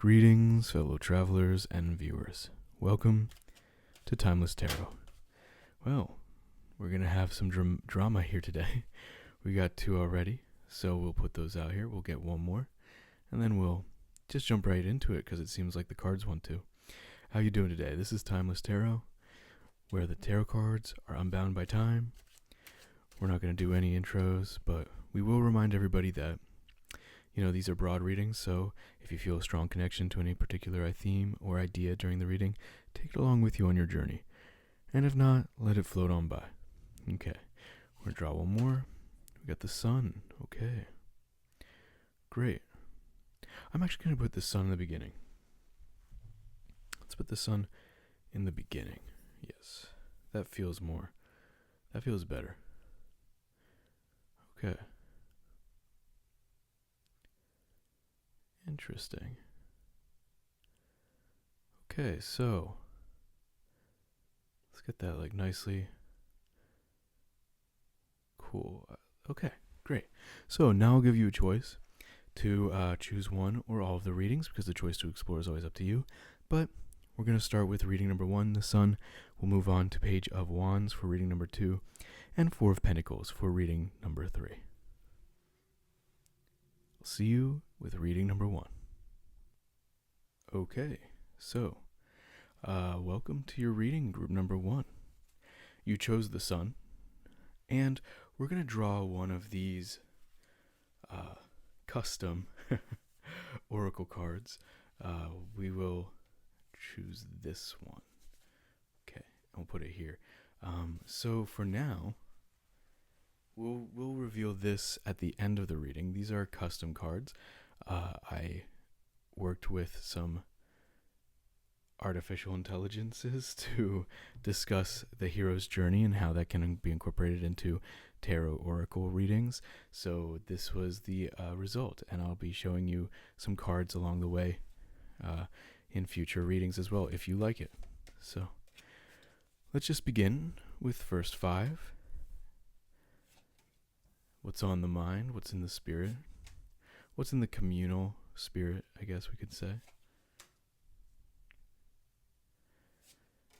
Greetings, fellow travelers and viewers. Welcome to Timeless Tarot. Well, we're going to have some drama here today. We got two already, so we'll put those out here. We'll get one more, and then we'll just jump right into it because it seems like the cards want to. How you doing today? This is Timeless Tarot, where the tarot cards are unbound by time. We're not going to do any intros, but we will remind everybody that these are broad readings, so if you feel a strong connection to any particular theme or idea during the reading, take it along with you on your journey. And if not, let it float on by. Okay, we're going to draw one more. We got the sun. Okay, great. I'm actually going to put the sun in the beginning. Let's put the sun in the beginning. Yes, that feels better. Okay. Interesting. Okay, so let's get that nicely. Cool. Okay, great. So now I'll give you a choice to choose one or all of the readings, because the choice to explore is always up to you. But we're going to start with reading number 1, the sun. We'll move on to Page of Wands for reading number 2, and 4 of Pentacles for reading number 3. I'll see you with reading number 1. Okay, so welcome to your reading group number 1. You chose the sun, and we're going to draw one of these custom oracle cards. We will choose this one. Okay, I'll put it here. So for now, we'll reveal this at the end of the reading. These are custom cards. I worked with some artificial intelligences to discuss the hero's journey and how that can be incorporated into tarot oracle readings. So this was the result, and I'll be showing you some cards along the way in future readings as well, if you like it. So let's just begin with first 5. What's on the mind? What's in the spirit? What's in the communal spirit, I guess we could say.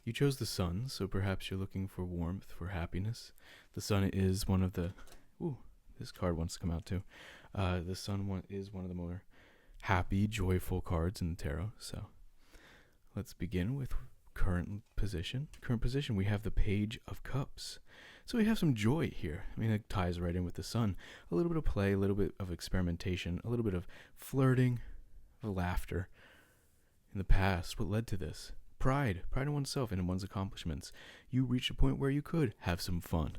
You chose the sun, so perhaps you're looking for warmth, for happiness. The sun is one of the... Ooh, this card wants to come out too. The sun is one of the more happy, joyful cards in the tarot. So let's begin with current position. Current position, we have the Page of Cups. So we have some joy here. I mean, it ties right in with the sun. A little bit of play, a little bit of experimentation, a little bit of flirting, of laughter. In the past, what led to this? Pride in oneself and in one's accomplishments. You reached a point where you could have some fun.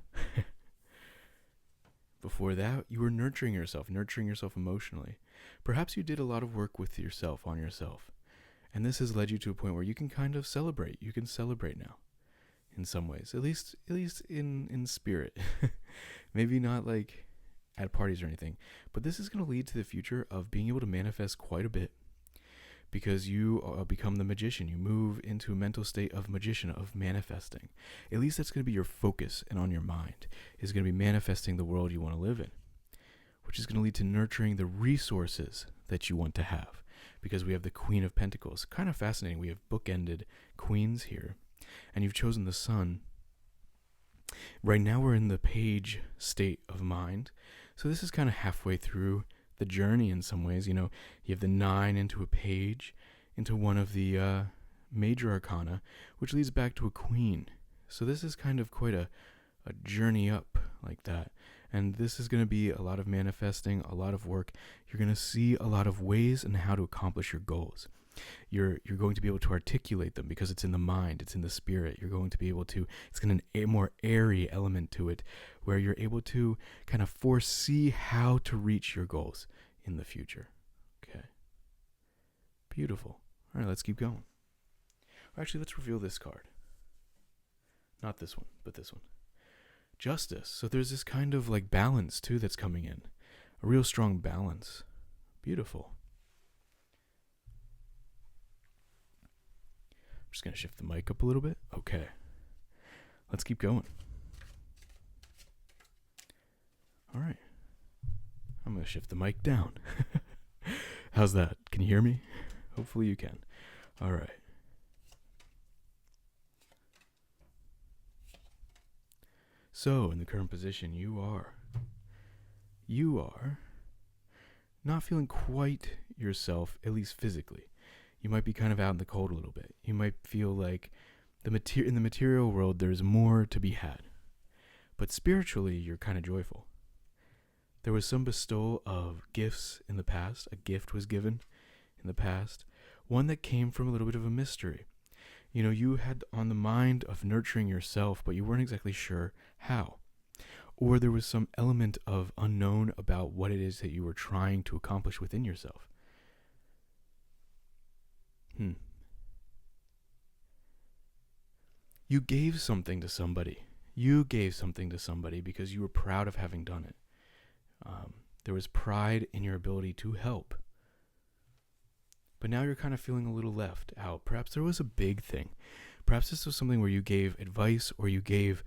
Before that, you were nurturing yourself emotionally. Perhaps you did a lot of work with yourself, on yourself. And this has led you to a point where you can kind of celebrate. You can celebrate now. In some ways, at least in spirit. Maybe not like at parties or anything, but this is going to lead to the future of being able to manifest quite a bit, because you become the magician. You move into a mental state of magician, of manifesting. At least that's going to be your focus, and on your mind is going to be manifesting the world you want to live in, which is going to lead to nurturing the resources that you want to have, because we have the Queen of Pentacles. Kind of fascinating. We have bookended queens here. And you've chosen the sun. Right now we're in the page state of mind. So this is kind of halfway through the journey in some ways. You have the 9 into a page, into one of the major arcana, which leads back to a queen. So this is kind of quite a journey up like that. And this is going to be a lot of manifesting, a lot of work. You're going to see a lot of ways and how to accomplish your goals. You're going to be able to articulate them because it's in the mind, it's in the spirit. You're going to be able to, it's going to a more airy element to it, where you're able to kind of foresee how to reach your goals in the future. Okay. Beautiful. All right, let's keep going. Or actually, let's reveal this card. Not this one, but this one. Justice. So there's this kind of like balance too that's coming in. A real strong balance. Beautiful. Just going to shift the mic up a little bit. Okay. Let's keep going. All right. I'm going to shift the mic down. How's that? Can you hear me? Hopefully you can. All right. So, in the current position, you are not feeling quite yourself, at least physically. You might be kind of out in the cold a little bit. You might feel like in the material world, there's more to be had. But spiritually, you're kind of joyful. There was some bestowal of gifts in the past. A gift was given in the past. One that came from a little bit of a mystery. You had on the mind of nurturing yourself, but you weren't exactly sure how. Or there was some element of unknown about what it is that you were trying to accomplish within yourself. You gave something to somebody. You gave something to somebody because you were proud of having done it. There was pride in your ability to help. But now you're kind of feeling a little left out. Perhaps there was a big thing. Perhaps this was something where you gave advice or you gave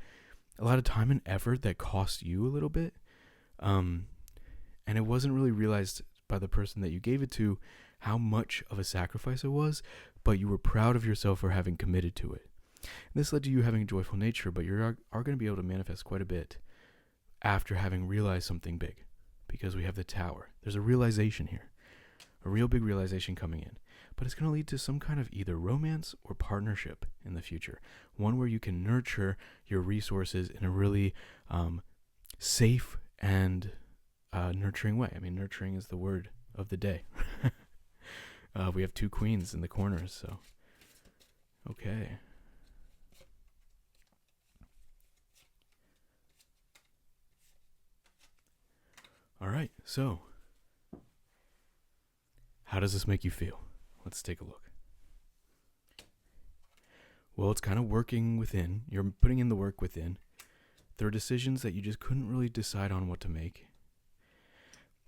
a lot of time and effort that cost you a little bit. And it wasn't really realized by the person that you gave it to how much of a sacrifice it was, but you were proud of yourself for having committed to it. And this led to you having a joyful nature, but you are going to be able to manifest quite a bit after having realized something big, because we have the tower. There's a realization here, a real big realization coming in, but it's going to lead to some kind of either romance or partnership in the future, one where you can nurture your resources in a really safe and nurturing way. I mean, nurturing is the word of the day. We have 2 queens in the corners, so okay. All right, so how does this make you feel? Let's take a look. Well, it's kind of working within. You're putting in the work within. There are decisions that you just couldn't really decide on what to make.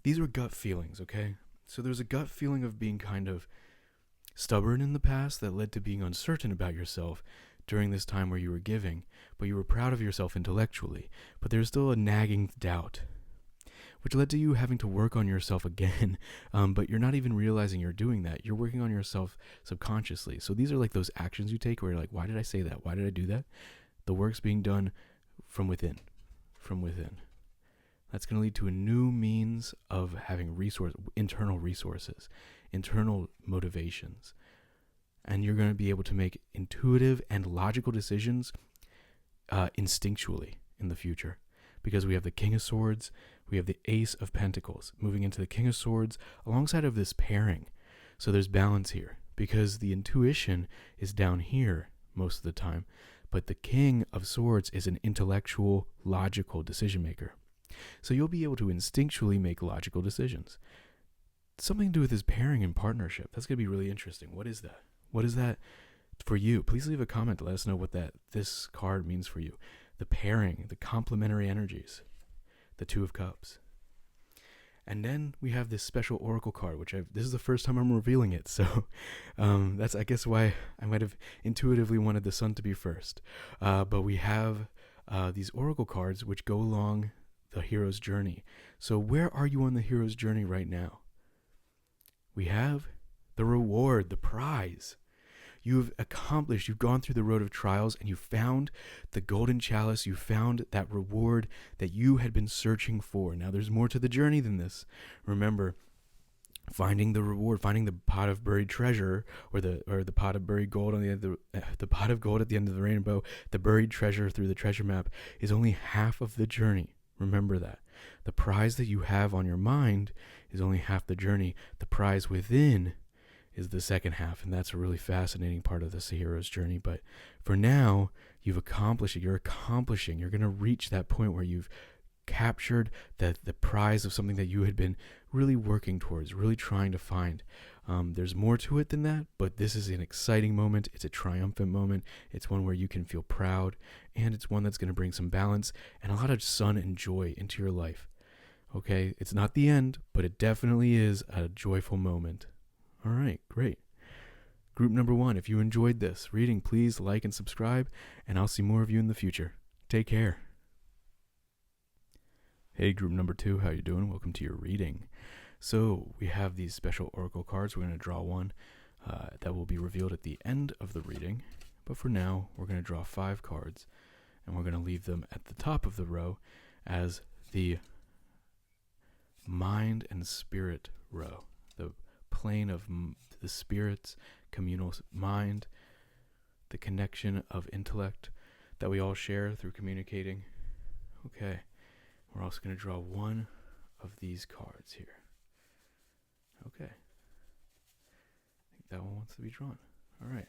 These were gut feelings, okay? So there's a gut feeling of being kind of stubborn in the past that led to being uncertain about yourself during this time where you were giving, but you were proud of yourself intellectually, but there's still a nagging doubt, which led to you having to work on yourself again, but you're not even realizing you're doing that. You're working on yourself subconsciously. So these are like those actions you take where you're like, why did I say that? Why did I do that? The work's being done from within. That's going to lead to a new means of having internal resources, internal motivations. And you're going to be able to make intuitive and logical decisions instinctually in the future. Because we have the King of Swords, we have the Ace of Pentacles, moving into the King of Swords alongside of this pairing. So there's balance here, because the intuition is down here most of the time, but the King of Swords is an intellectual, logical decision maker. So you'll be able to instinctually make logical decisions. Something to do with this pairing and partnership. That's going to be really interesting. What is that? What is that for you? Please leave a comment to let us know what this card means for you. The pairing, the complementary energies, the Two of Cups. And then we have this special oracle card, this is the first time I'm revealing it. So that's, I guess, why I might have intuitively wanted the sun to be first. But we have these oracle cards which go along the hero's journey. So where are you on the hero's journey right now? We have the reward, the prize. You've gone through the road of trials, and you found the golden chalice. You found that reward that you had been searching for. Now there's more to the journey than this. Remember, finding the reward, finding the pot of buried treasure, or the pot of buried gold on the end of the pot of gold at the end of the rainbow, the buried treasure through the treasure map, is only half of the journey. Remember that. The prize that you have on your mind is only half the journey. The prize within is the second half, and that's a really fascinating part of this hero's journey. But for now, you've accomplished it. You're going to reach that point where you've captured the prize of something that you had been really working towards, really trying to find. There's more to it than that, but this is an exciting moment. It's a triumphant moment. It's one where you can feel proud, and it's one that's going to bring some balance and a lot of sun and joy into your life. Okay, it's not the end, but it definitely is a joyful moment. All right, great. Group number 1, if you enjoyed this reading, please like and subscribe, and I'll see more of you in the future. Take care. Hey, group number 2, how you doing? Welcome to your reading. So we have these special oracle cards. We're going to draw one. that will be revealed at the end of the reading. But for now, we're going to draw 5 cards, and we're going to leave them at the top of the row as the mind and spirit row, the plane of the spirit's communal mind, the connection of intellect that we all share through communicating. Okay, we're also going to draw 1 of these cards here. Okay, I think that one wants to be drawn. All right.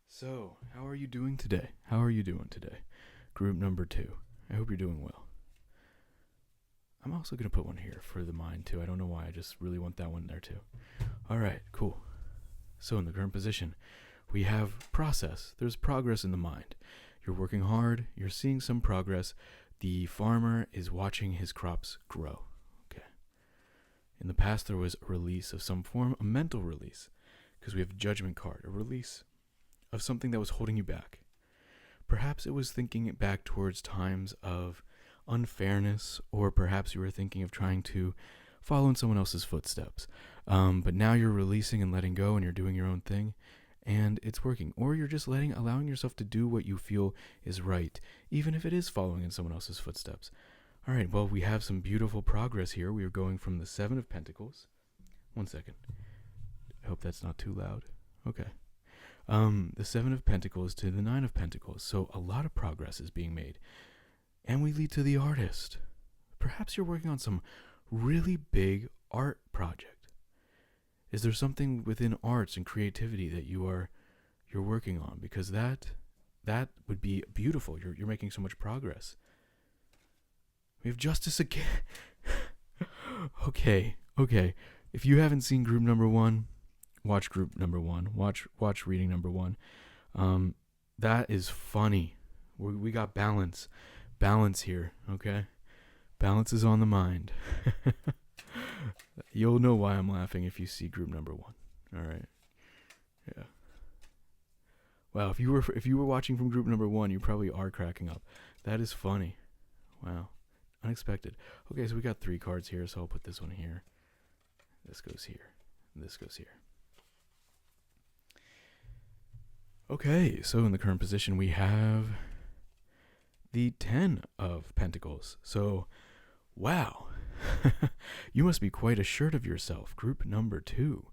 So, how are you doing today? How are you doing today? Group number 2. I hope you're doing well. I'm also going to put one here for the mind too. I don't know why. I just really want that one there too. All right, cool. So in the current position, we have process. There's progress in the mind. You're working hard. You're seeing some progress. The farmer is watching his crops grow. Okay. In the past, there was a release of some form, a mental release, because we have a judgment card, a release of something that was holding you back. Perhaps it was thinking it back towards times of unfairness, or perhaps you were thinking of trying to follow in someone else's footsteps. But now you're releasing and letting go, and you're doing your own thing, and it's working. Or you're just allowing yourself to do what you feel is right, even if it is following in someone else's footsteps. All right, well, we have some beautiful progress here. We are going from the 7 of Pentacles. 1 second. I hope that's not too loud. Okay. The 7 of Pentacles to the 9 of Pentacles. So a lot of progress is being made. And we lead to the artist. Perhaps you're working on some really big art project. Is there something within arts and creativity that you're working on? Because that would be beautiful. You're making so much progress. We have justice again. Okay. If you haven't seen group number 1, watch group number 1. Watch reading number 1. That is funny. We got balance here, okay? Balance is on the mind. You'll know why I'm laughing if you see group number 1. All right. Yeah. Wow, if you were watching from group number 1, you probably are cracking up. That is funny. Wow. Unexpected. Okay, so we got 3 cards here, so I'll put this one here. This goes here. And this goes here. Okay, so in the current position, we have the 10 of Pentacles. So, wow. You must be quite assured of yourself. Group number 2.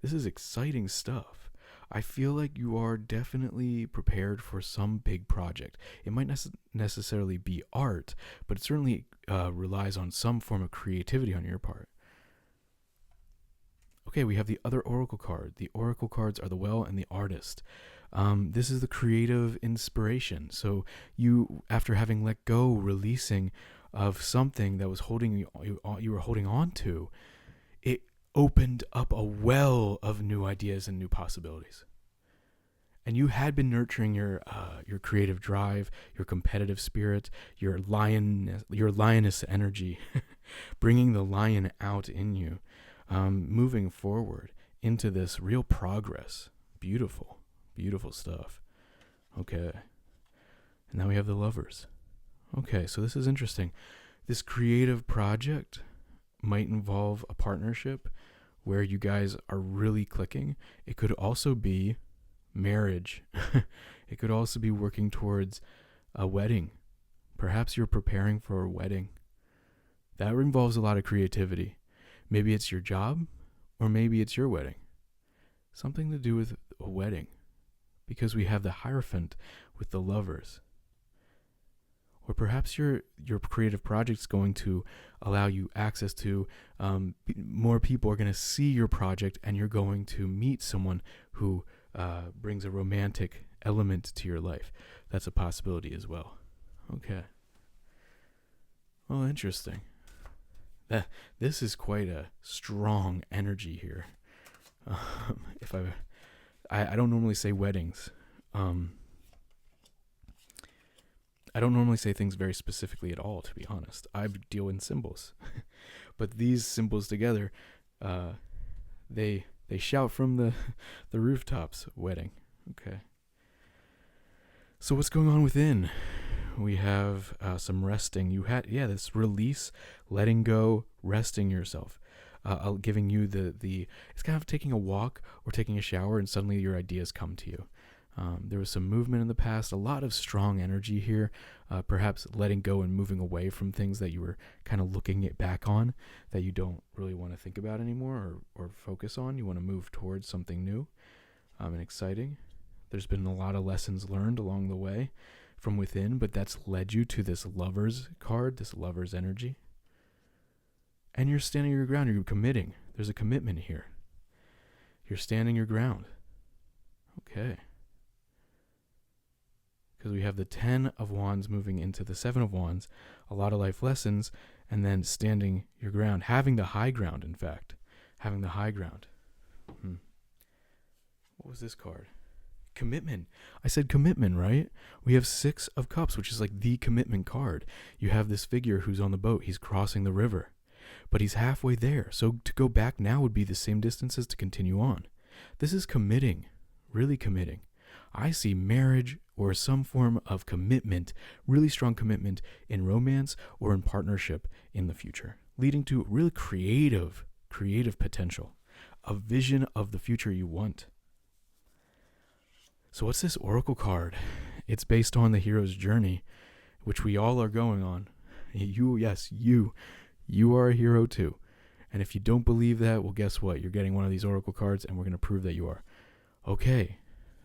This is exciting stuff. I feel like you are definitely prepared for some big project. It might necessarily be art, but it certainly relies on some form of creativity on your part. Okay, we have the other oracle card. The oracle cards are the well and the artist. This is the creative inspiration. So you, after having let go, releasing of something that was you were holding on to, it opened up a well of new ideas and new possibilities. And you had been nurturing your creative drive, your competitive spirit, your lioness energy, bringing the lion out in you, moving forward into this real progress. Beautiful stuff. Okay. And now we have the lovers. Okay, so this is interesting. This creative project might involve a partnership where you guys are really clicking. It could also be marriage. It could also be working towards a wedding. Perhaps you're preparing for a wedding. That involves a lot of creativity. Maybe it's your job, or maybe it's your wedding. Something to do with a wedding. Because we have the Hierophant with the lovers. Or perhaps your creative project's going to allow you access to more people are going to see your project, and you're going to meet someone who brings a romantic element to your life. That's a possibility as well. Okay. Well, interesting. This is quite a strong energy here. If I don't normally say weddings. I don't normally say things very specifically at all, to be honest. I deal in symbols. But these symbols together, they shout from the rooftops, wedding. Okay. So what's going on within? We have some resting. You had, this release, letting go, resting yourself. giving you it's kind of taking a walk or taking a shower, and suddenly your ideas come to you. There was some movement in the past, a lot of strong energy here, perhaps letting go and moving away from things that you were kind of looking it back on that you don't really want to think about anymore or focus on. You want to move towards something new and exciting. There's been a lot of lessons learned along the way from within, but that's led you to this Lover's card, this Lover's energy. And you're standing your ground, you're committing. There's a commitment here. You're standing your ground. Okay. Because we have the 10 of Wands moving into the 7 of Wands, a lot of life lessons, and then standing your ground, having the high ground, in fact. Having the high ground. What was this card? Commitment. I said commitment, right? We have 6 of Cups, which is like the commitment card. You have this figure who's on the boat. He's crossing the river, but he's halfway there. So to go back now would be the same distance as to continue on. This is committing, really committing. I see marriage or some form of commitment, really strong commitment in romance or in partnership in the future, leading to really creative potential, a vision of the future you want. So what's this Oracle card? It's based on the hero's journey, which we all are going on. You are a hero too. And if you don't believe that, well, guess what? You're getting one of these Oracle cards, and we're going to prove that you are. Okay,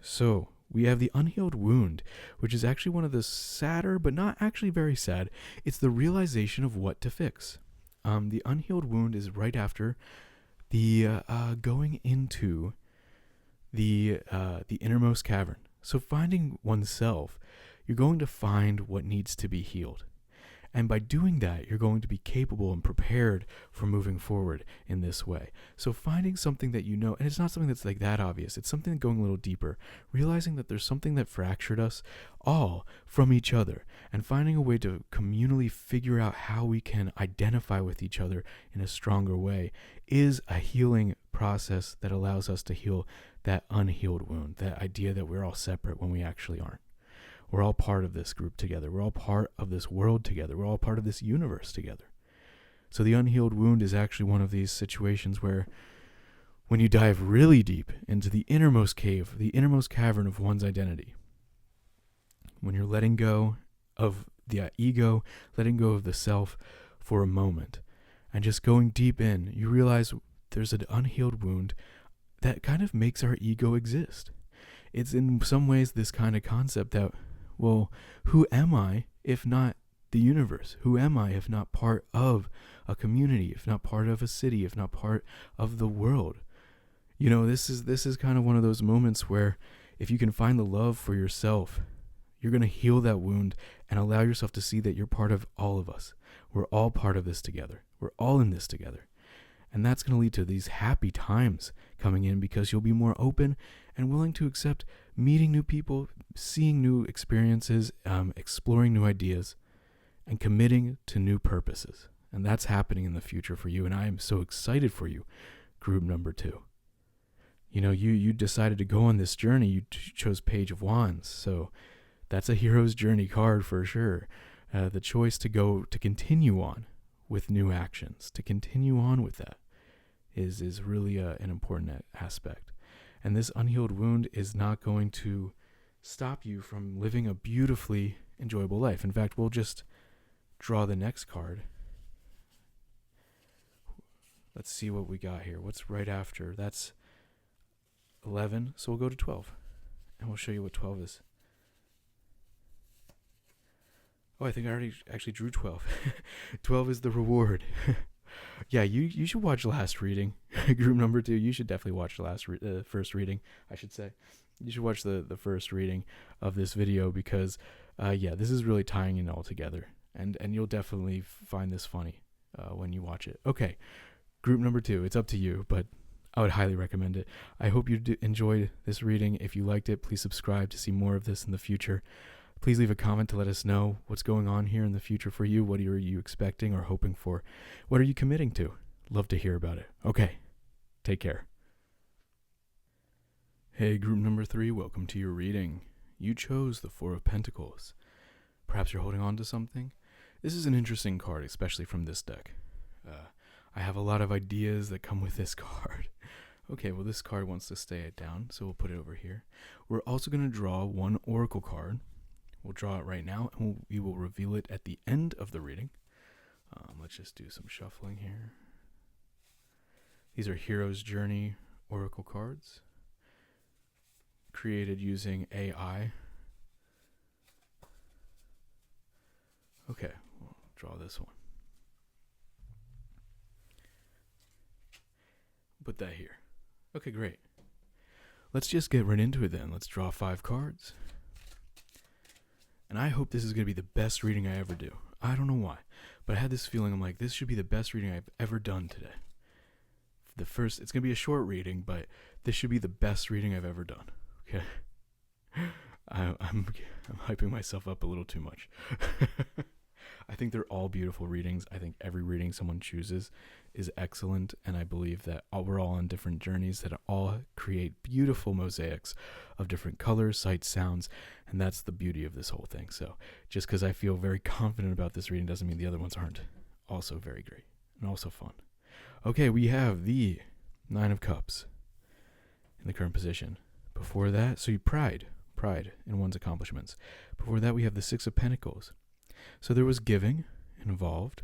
so we have the unhealed wound, which is actually one of the sadder, but not actually very sad. It's the realization of what to fix. The unhealed wound is right after the going into the innermost cavern. So finding oneself, you're going to find what needs to be healed. And by doing that, you're going to be capable and prepared for moving forward in this way. So finding something that you know, and it's not something that's like that obvious, it's something going a little deeper, realizing that there's something that fractured us all from each other, and finding a way to communally figure out how we can identify with each other in a stronger way is a healing process that allows us to heal that unhealed wound, that idea that we're all separate when we actually aren't. We're all part of this group together. We're all part of this world together. We're all part of this universe together. So the unhealed wound is actually one of these situations where when you dive really deep into the innermost cave, the innermost cavern of one's identity, when you're letting go of the ego, letting go of the self for a moment, and just going deep in, you realize there's an unhealed wound that kind of makes our ego exist. It's in some ways this kind of concept that, well, who am I if not the universe? Who am I if not part of a community, if not part of a city, if not part of the world? You know, this is kind of one of those moments where if you can find the love for yourself, you're going to heal that wound and allow yourself to see that you're part of all of us. We're all part of this together. We're all in this together. And that's going to lead to these happy times coming in because you'll be more open and willing to accept meeting new people, seeing new experiences, exploring new ideas, and committing to new purposes. And that's happening in the future for you. And I am so excited for you, group number 2. You know, you decided to go on this journey. You chose Page of Wands. So that's a hero's journey card for sure. The choice to continue on with new actions, to continue on with that is really an important aspect. And this unhealed wound is not going to stop you from living a beautifully enjoyable life. In fact, we'll just draw the next card. Let's see what we got here. What's right after? That's 11, so we'll go to 12. And we'll show you what 12 is. Oh, I think I already actually drew 12. 12 is the reward. Yeah, you should watch last reading. Group number 2, you should definitely watch the first reading, I should say. You should watch the first reading of this video because, this is really tying it all together. And you'll definitely find this funny when you watch it. Okay, group number 2, it's up to you, but I would highly recommend it. I hope you enjoyed this reading. If you liked it, please subscribe to see more of this in the future. Please leave a comment to let us know what's going on here in the future for you. What are you expecting or hoping for? What are you committing to? Love to hear about it. Okay, take care. Hey, group number 3, welcome to your reading. You chose the 4 of Pentacles. Perhaps you're holding on to something? This is an interesting card, especially from this deck. I have a lot of ideas that come with this card. Okay, well, this card wants to stay it down, so we'll put it over here. We're also going to draw one oracle card. We'll draw it right now, and we will reveal it at the end of the reading. Let's just do some shuffling here. These are Hero's Journey oracle cards, created using AI. Okay, we'll draw this one. Put that here. Okay, great. Let's just get right into it then. Let's draw 5 cards. And I hope this is going to be the best reading I ever do. I don't know why, but I had this feeling. I'm like, this should be the best reading I've ever done today. It's going to be a short reading, but this should be the best reading I've ever done. Okay? I'm hyping myself up a little too much. I think they're all beautiful readings. I think every reading someone chooses is excellent, and I believe that we're all on different journeys that all create beautiful mosaics of different colors, sights, sounds, and that's the beauty of this whole thing. So just because I feel very confident about this reading doesn't mean the other ones aren't also very great and also fun. Okay, we have the 9 of Cups in the current position. Before that, so you pride in one's accomplishments. Before that, we have the 6 of Pentacles. So there was giving involved,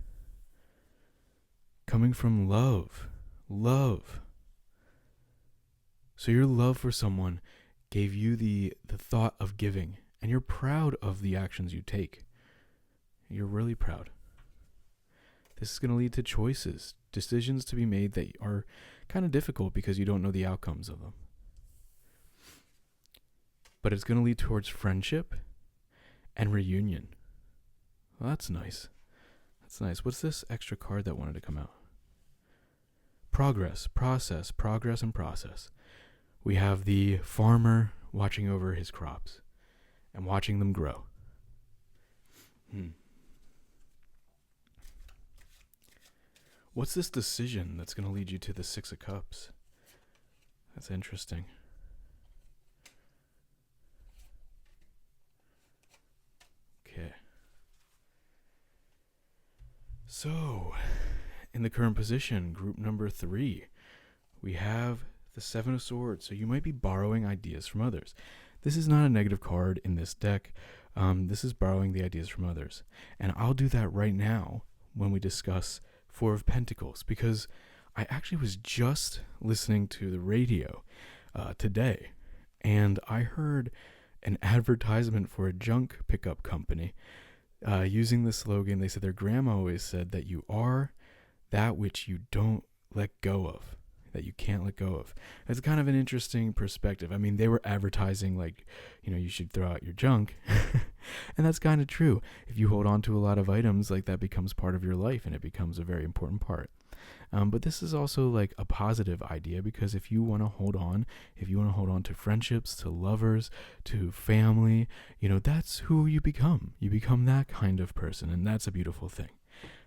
coming from love. So your love for someone gave you the thought of giving, and you're proud of the actions you take. You're really proud. This is going to lead to choices, decisions to be made that are kind of difficult because you don't know the outcomes of them. But it's going to lead towards friendship and reunion. Well, that's nice. That's nice. What's this extra card that wanted to come out? Progress, process, progress, and process. We have the farmer watching over his crops and watching them grow. What's this decision that's going to lead you to the 6 of Cups? That's interesting. Okay. So, in the current position, group number 3, we have the 7 of Swords. So you might be borrowing ideas from others. This is not a negative card in this deck. This is borrowing the ideas from others. And I'll do that right now when we discuss 4 of Pentacles, because I actually was just listening to the radio today, and I heard an advertisement for a junk pickup company using the slogan. They said their grandma always said that you are that which you don't let go of, that you can't let go of. It's kind of an interesting perspective. I mean, they were advertising like, you should throw out your junk. And that's kind of true. If you hold on to a lot of items, like that becomes part of your life and it becomes a very important part. But this is also like a positive idea, because if you want to hold on to friendships, to lovers, to family, that's who you become. You become that kind of person, and that's a beautiful thing.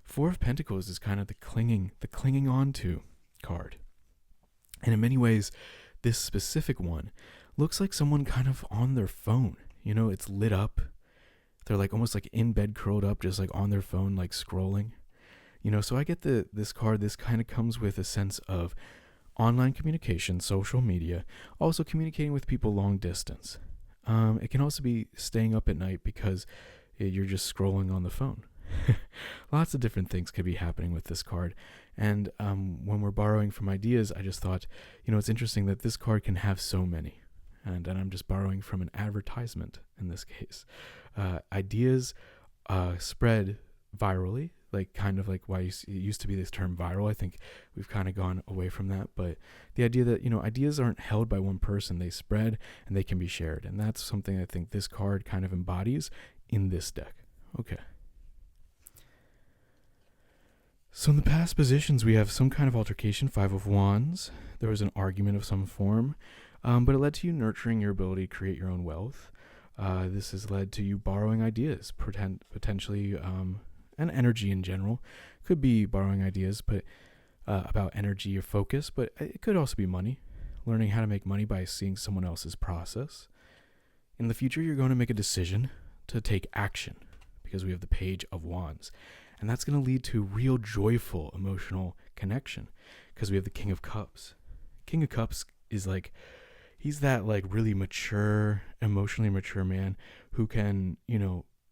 4 of Pentacles is kind of the clinging on to card. And in many ways, this specific one looks like someone kind of on their phone. It's lit up. They're like almost like in bed, curled up, just like on their phone, like scrolling. So I get this card. This kind of comes with a sense of online communication, social media, also communicating with people long distance. It can also be staying up at night because you're just scrolling on the phone. Lots of different things could be happening with this card. And when we're borrowing from ideas, I just thought, it's interesting that this card can have so many. And I'm just borrowing from an advertisement in this case. Ideas spread virally, like kind of like why it used to be this term viral. I think we've kind of gone away from that. But the idea that, ideas aren't held by one person. They spread and they can be shared. And that's something I think this card kind of embodies in this deck. Okay. So in the past positions, we have some kind of altercation, 5 of Wands. There was an argument of some form, but it led to you nurturing your ability to create your own wealth. This has led to you borrowing ideas, potentially, and energy in general. Could be borrowing ideas, but about energy or focus, but it could also be money. Learning how to make money by seeing someone else's process. In the future, you're going to make a decision to take action, because we have the Page of Wands. And that's going to lead to real joyful emotional connection, because we have the King of Cups. King of Cups is like, he's that like really mature, emotionally mature man who can,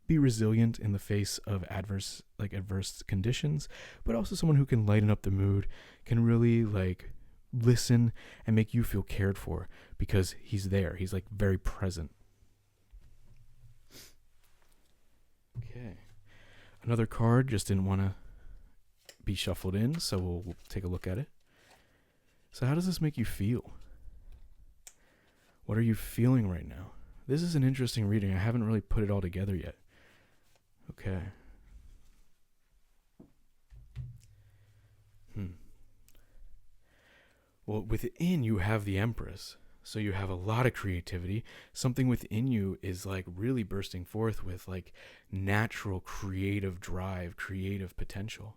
be resilient in the face of adverse conditions, but also someone who can lighten up the mood, can really like listen and make you feel cared for because he's there. He's like very present. Okay. Another card just didn't want to be shuffled in, so we'll take a look at it. So how does this make you feel? What are you feeling right now? This is an interesting reading. I haven't really put it all together yet. Okay. Well, within you have the Empress. So you have a lot of creativity. Something within you is like really bursting forth with like natural creative drive, creative potential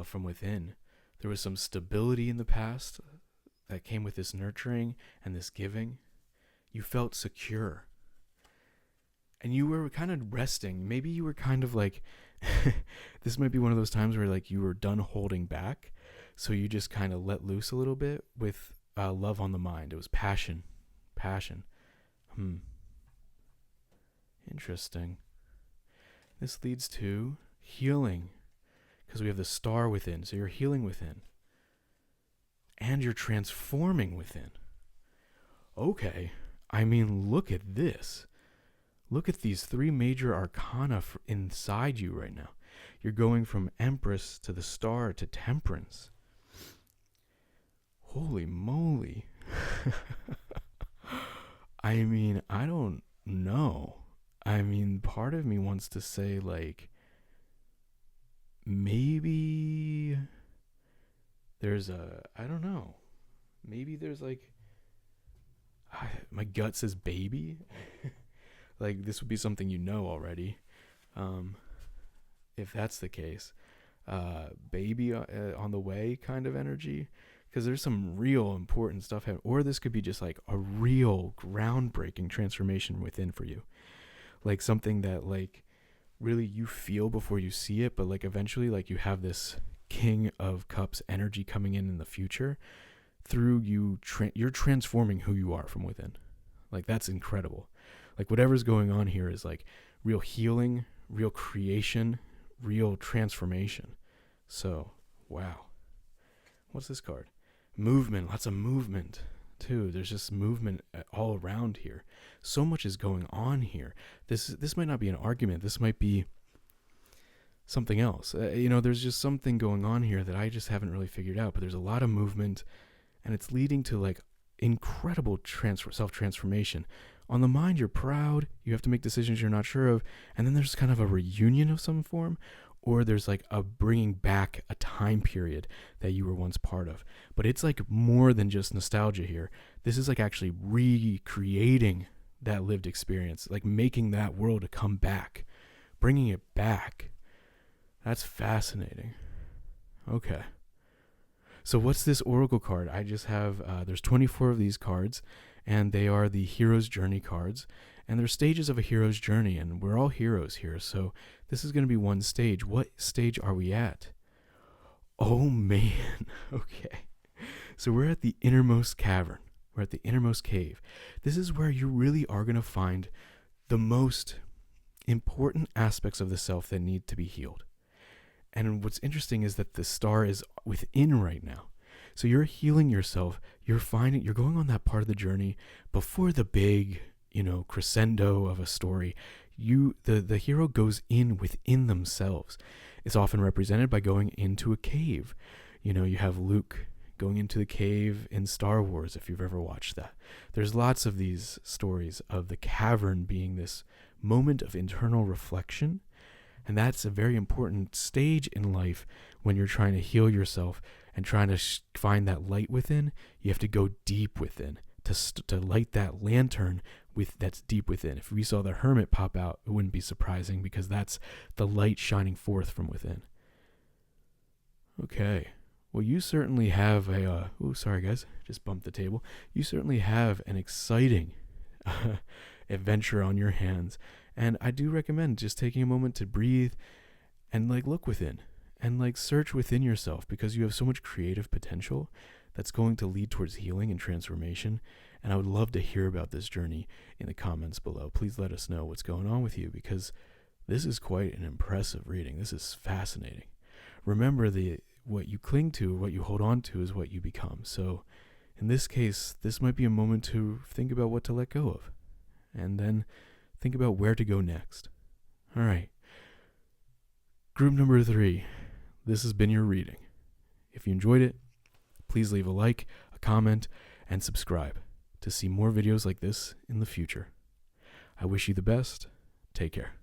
from within. There was some stability in the past that came with this nurturing and this giving. You felt secure. And you were kind of resting. Maybe you were kind of like, this might be one of those times where like you were done holding back. So you just kind of let loose a little bit with love on the mind. It was passion. Interesting. This leads to healing, because we have the star within. So you're healing within. And you're transforming within. Okay. I mean, look at this. Look at these three major arcana inside you right now. You're going from Empress to the Star to Temperance. Holy moly. I mean, I don't know. I mean, part of me wants to say, like, maybe there's I don't know. Maybe there's like, my gut says baby. Like, this would be something already. If that's the case. Baby on the way kind of energy. Because there's some real important stuff happening. Or this could be just like a real groundbreaking transformation within for you. Like something that like really you feel before you see it. But like eventually like you have this King of Cups energy coming in the future. Through you, you're transforming who you are from within. Like, that's incredible. Like, whatever's going on here is like real healing, real creation, real transformation. So, wow. What's this card? Movement. Lots of movement, too. There's just movement all around here. So much is going on here. This might not be an argument. This might be something else. There's just something going on here that I just haven't really figured out. But there's a lot of movement, and it's leading to like incredible self-transformation. On the mind, you're proud. You have to make decisions you're not sure of. And then there's kind of a reunion of some form, or there's like a bringing back a time period that you were once part of. But it's like more than just nostalgia here. This is like actually recreating that lived experience, like making that world come back, bringing it back. That's fascinating. Okay. So what's this oracle card? I just have, there's 24 of these cards, and they are the hero's journey cards, and they're stages of a hero's journey, and we're all heroes here. So this is going to be one stage. What stage are we at? Oh man. Okay. So we're at the innermost cavern. We're at the innermost cave. This is where you really are going to find the most important aspects of the self that need to be healed. And what's interesting is that the star is within right now. So you're healing yourself. You're going on that part of the journey before the big, crescendo of a story. The hero goes in within themselves. It's often represented by going into a cave. You have Luke going into the cave in Star Wars, if you've ever watched that. There's lots of these stories of the cavern being this moment of internal reflection. And that's a very important stage in life when you're trying to heal yourself and trying to find that light within. You have to go deep within to light that lantern that's deep within. If we saw the hermit pop out, it wouldn't be surprising, because that's the light shining forth from within. Okay. Well, you certainly have sorry guys, just bumped the table. You certainly have an exciting adventure on your hands. And I do recommend just taking a moment to breathe and like look within and like search within yourself, because you have so much creative potential that's going to lead towards healing and transformation. And I would love to hear about this journey in the comments below. Please let us know what's going on with you, because this is quite an impressive reading. This is fascinating. Remember, what you cling to, what you hold on to, is what you become. So in this case, this might be a moment to think about what to let go of, and then think about where to go next. All right. Group number 3, this has been your reading. If you enjoyed it, please leave a like, a comment, and subscribe to see more videos like this in the future. I wish you the best. Take care.